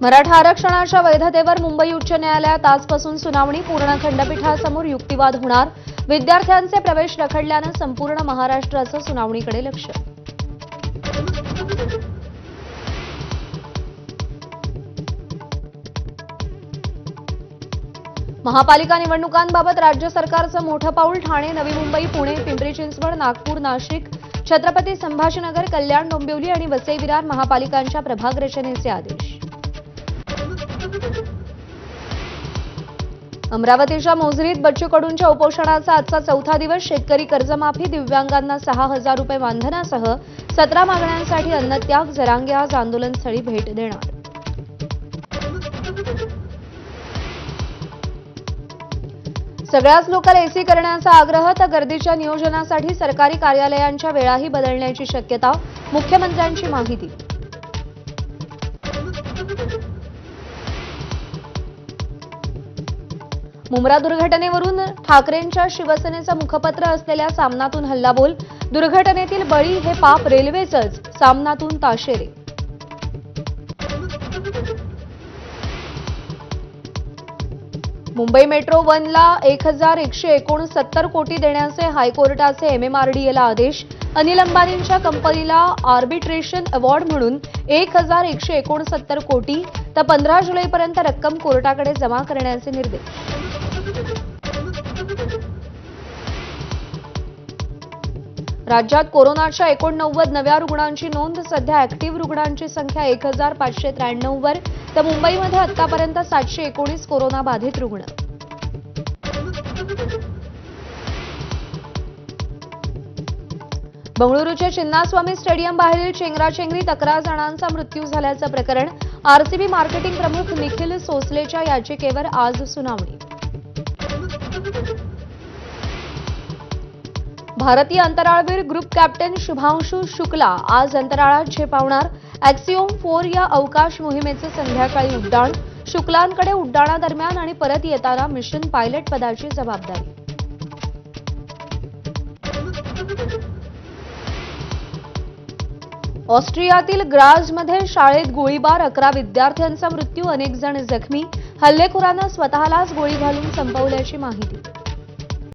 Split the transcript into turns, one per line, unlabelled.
मराठा आरक्षणाच्या वैधतेवर मुंबई उच्च न्यायालयात आजपासून सुनावणी. पूर्ण खंडपीठासमोर युक्तिवाद होणार. विद्यार्थ्यांचे प्रवेश रखडल्यानं संपूर्ण महाराष्ट्राचं सुनावणीकडे लक्ष. महापालिका निवडणुकांबाबत राज्य सरकारचं मोठं पाऊल. ठाणे, नवी मुंबई, पुणे, पिंपरी चिंचवड, नागपूर, नाशिक, छत्रपती संभाजीनगर, कल्याण, डोंबिवली आणि वसई विरार महापालिकांच्या प्रभाग रचनेचे आदेश. अमरावतीच्या मोझरीत बच्चू कडूंच्या उपोषणाचा आजचा चौथा दिवस. शेतकरी कर्जमाफी, दिव्यांगांना 6,000 रुपये मानधनासह 17 मागण्यांसाठी अन्नत्याग. जरांगे आज आंदोलनस्थळी भेट देणार. सगळ्याच लोकल एसी करण्याचा आग्रह. तर गर्दीच्या नियोजनासाठी सरकारी कार्यालयांच्या वेळाही बदलण्याची शक्यता. मुख्यमंत्र्यांची माहिती. मुंब्रा दुर्घटनेवरून ठाकरेंच्या शिवसेनेचं मुखपत्र असलेल्या सामनातून हल्लाबोल. दुर्घटनेतील बळी हे पाप रेल्वेचंच. सामनातून ताशेरे. मुंबई मेट्रो 1ला 1,169 कोटी देण्याचे हायकोर्टाचे एमएमआरडीएला आदेश. अनिल अंबानींच्या कंपनीला आर्बिट्रेशन अवॉर्ड म्हणून 1,169 कोटी तर 15 जुलैपर्यंत रक्कम कोर्टाकडे जमा करण्याचे निर्देश. राज्यात कोरोनाच्या 89 नव्या रुग्णांची नोंद. सध्या ऍक्टिव्ह रुग्णांची संख्या 1,593 वर. तर मुंबईमध्ये आतापर्यंत 719 कोरोना बाधित रुग्ण. बंगळुरूच्या चिन्नास्वामी स्टेडियम बाहेरील चेंगराचेंगरीत 11 जणांचा मृत्यू झाल्याचं प्रकरण. आरसीबी मार्केटिंग प्रमुख निखिल सोसलेच्या याचिकेवर आज सुनावणी. भारतीय अंतराळवीर ग्रुप कॅप्टन शुभांशु शुक्ला आज अंतराळात झेपावणार. ॲक्सिओम 4 या अवकाश मोहिमेचे संध्याकाळी उड्डाण. शुक्लांकडे उड्डाणादरम्यान आणि परत येताना मिशन पायलट पदाची जबाबदारी. ऑस्ट्रियातील ग्राझमध्ये शाळेत गोळीबार. 11 विद्यार्थ्यांचा मृत्यू, अनेक जण जखमी. हल्लेखोरानं स्वतःलाच गोळी घालून संपवल्याची माहिती.